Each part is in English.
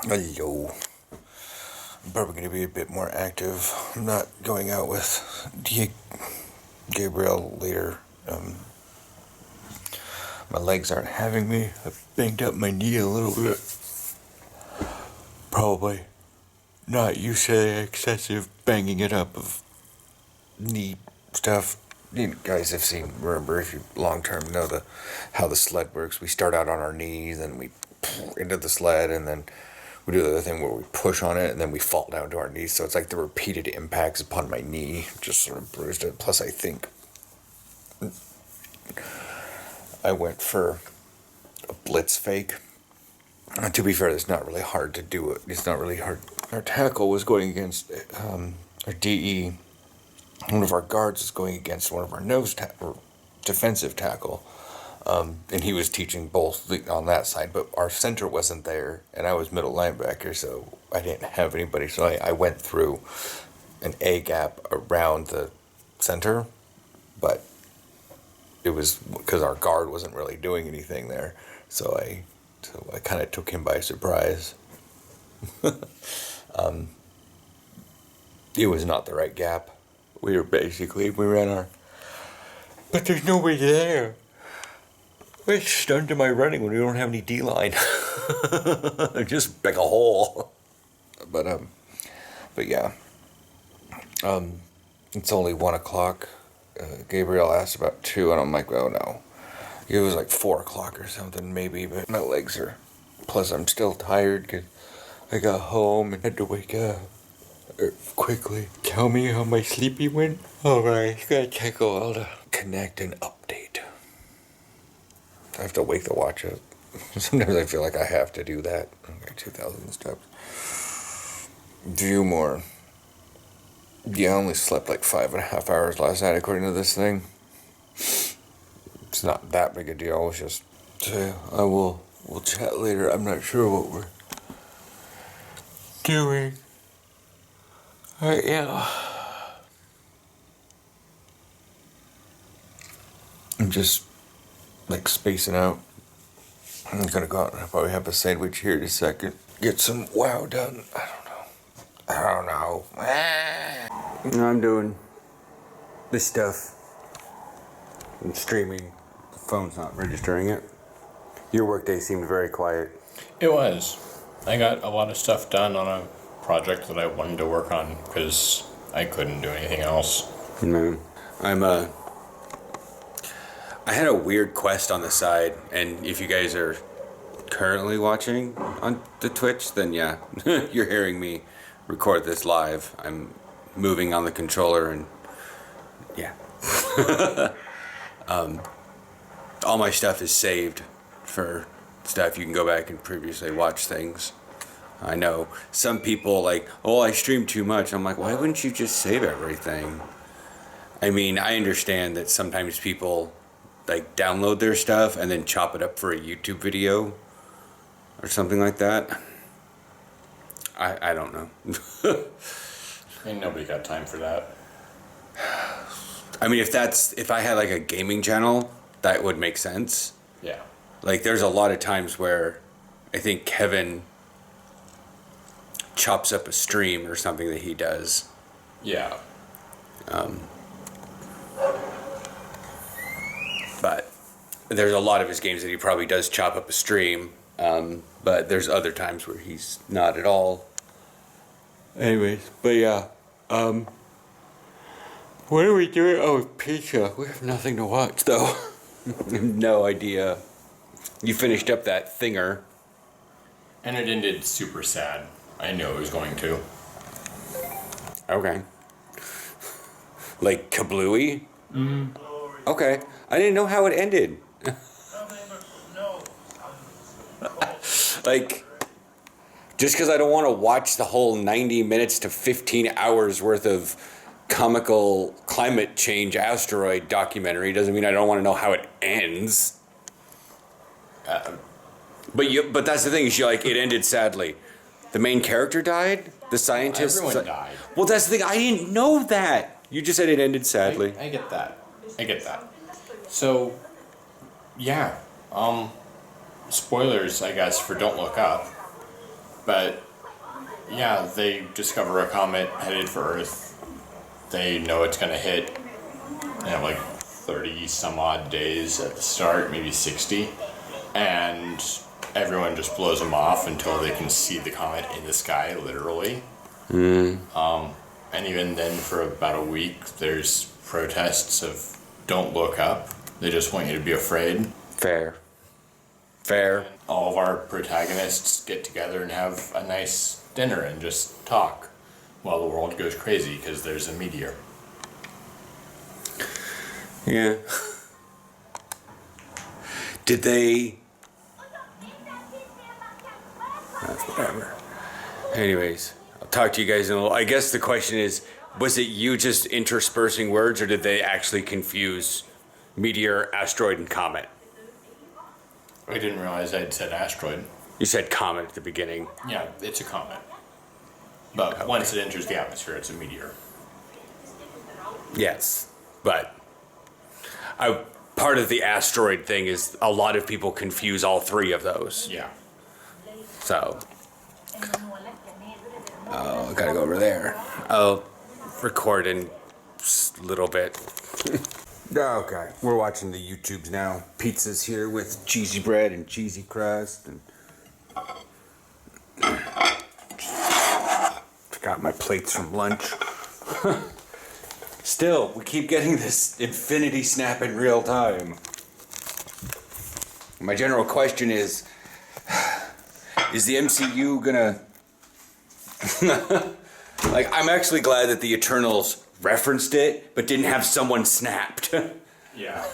Hello. I'm probably going to be a bit more active. I'm not going out with Gabriel later. My legs aren't having me. I've banged up my knee a little bit. Probably not used to the excessive banging it up of knee stuff. You guys have seen, remember, if you long term know how the sled works. We start out on our knees, and we into the sled, and then we do the other thing where we push on it, and then we fall down to our knees. So it's like the repeated impacts upon my knee just sort of bruised it. Plus, I think I went for a blitz fake. And to be fair, it's not really hard to do it. It's not really hard. Our tackle was going against our DE. One of our guards is going against one of our defensive tackle. And he was teaching both on that side, but our center wasn't there, and I was middle linebacker, so I didn't have anybody. So I went through an A gap around the center, but it was because our guard wasn't really doing anything there. So I kind of took him by surprise. It was not the right gap. We ran our, but there's nobody there. We're stunned to my running when we don't have any D-line. Just like a hole. But yeah. It's only 1 o'clock. Gabriel asked about 2, and I'm like, oh no. It was like 4 o'clock or something, maybe, but my legs are... Plus, I'm still tired because I got home and had to wake up quickly. Tell me how my sleepy went? Alright, it's gonna take a while to connect and update. I have to wake the watch up. Sometimes I feel like I have to do that. Okay, 2,000 steps. View more. Yeah, I only slept like 5.5 hours last night according to this thing. It's not that big a deal. It's just... So we'll chat later. I'm not sure what we're doing. Alright, yeah. I'm just like spacing out. I'm gonna go out and I'll probably have a sandwich here in a second. Get some WoW done. I don't know. I'm doing this stuff. I'm streaming. The phone's not registering it. Your workday seemed very quiet. It was. I got a lot of stuff done on a project that I wanted to work on because I couldn't do anything else. No. I had a weird quest on the side, and if you guys are currently watching on the Twitch, then yeah, you're hearing me record this live. I'm moving on the controller, and yeah. All my stuff is saved for stuff. You can go back and previously watch things. I know some people like, oh, I stream too much. I'm like, why wouldn't you just save everything? I mean, I understand that sometimes people like download their stuff and then chop it up for a YouTube video or something like that. I don't know. Ain't nobody got time for that. I mean, if I had like a gaming channel, that would make sense. Yeah. Like there's a lot of times where I think Kevin chops up a stream or something that he does. Yeah. But there's a lot of his games that he probably does chop up a stream. But there's other times where he's not at all. Anyways, but yeah. What are we doing? Oh, pizza. We have nothing to watch though. No idea. You finished up that thinger. And it ended super sad. I knew it was going to. Okay. Like kablooey? Mm-hmm. Okay. I didn't know how it ended. Like, just because I don't want to watch the whole 90 minutes to 15 hours worth of comical climate change asteroid documentary doesn't mean I don't want to know how it ends. But that's the thing, is it ended sadly. The main character died? The scientist? Everyone died. Well, that's the thing. I didn't know that. You just said it ended sadly. I get that. So, yeah. spoilers, I guess, for Don't Look Up. But yeah, they discover a comet headed for Earth. They know it's gonna hit. They have like 30 some odd days at the start, maybe 60, and everyone just blows them off until they can see the comet in the sky, literally. And even then, for about a week, there's protests of don't look up. They just want you to be afraid. Fair. All of our protagonists get together and have a nice dinner and just talk while the world goes crazy because there's a meteor. Yeah. Did they... whatever. Anyways, I'll talk to you guys in a little... I guess the question is, was it you just interspersing words, or did they actually confuse meteor, asteroid, and comet? I didn't realize I'd said asteroid. You said comet at the beginning. Yeah, it's a comet. But once it enters the atmosphere, it's a meteor. Yes, but part of the asteroid thing is a lot of people confuse all three of those. Yeah. So, I gotta go over there. I'll record in a little bit. Okay, we're watching the YouTubes now. Pizza's here with cheesy bread and cheesy crust, and forgot my plates from lunch. Still, we keep getting this infinity snap in real time. My general question is the MCU gonna... like, I'm actually glad that the Eternals referenced it, but didn't have someone snapped. Yeah.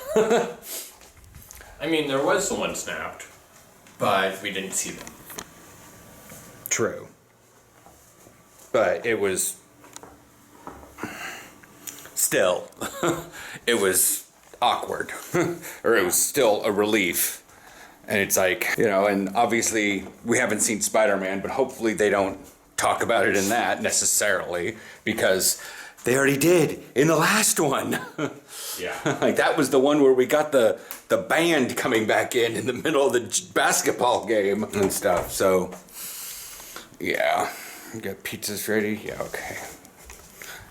I mean, there was someone snapped, but we didn't see them. True. But it was... still, it was awkward. Or it was still a relief. And it's like, you know, and obviously we haven't seen Spider-Man, but hopefully they don't talk about it in that necessarily, because they already did in the last one. Yeah. Like, that was the one where we got the band coming back in the middle of the basketball game and stuff. So, yeah. You got pizzas ready? Yeah, okay.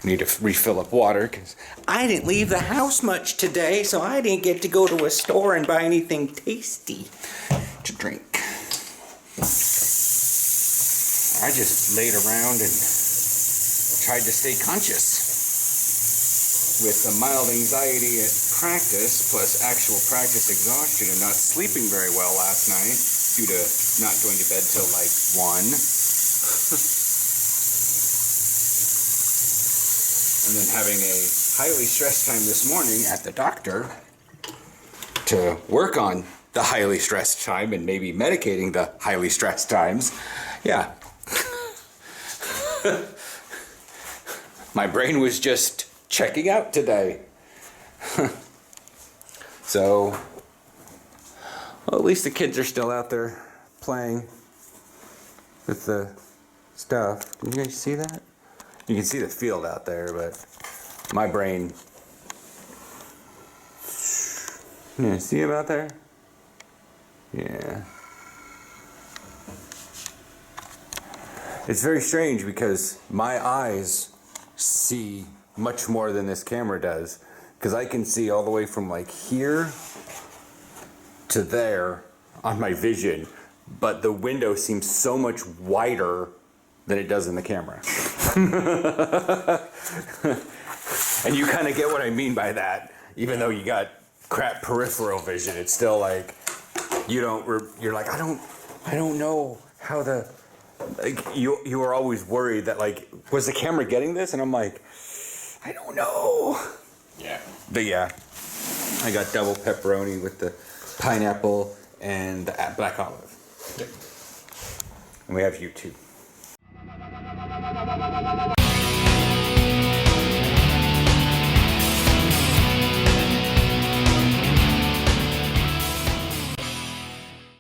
Need to refill up water because I didn't leave the house much today, so I didn't get to go to a store and buy anything tasty to drink. I just laid around and tried to stay conscious. With the mild anxiety at practice, plus actual practice exhaustion and not sleeping very well last night due to not going to bed till like 1. And then having a highly stressed time this morning at the doctor to work on the highly stressed time and maybe medicating the highly stressed times. Yeah. My brain was just checking out today. So, well, at least the kids are still out there playing with the stuff. Can you guys see that? You can see the field out there, but my brain... Yeah, see him out there? Yeah. It's very strange because my eyes see much more than this camera does, because I can see all the way from like here to there on my vision, but the window seems so much wider than it does in the camera. And you kind of get what I mean by that. Even though you got crap peripheral vision, it's still like you're like, I don't know how the... Like, you were always worried that, like, was the camera getting this? And I'm like, I don't know. Yeah. But yeah, I got double pepperoni with the pineapple and the black olive. Yep. And we have YouTube.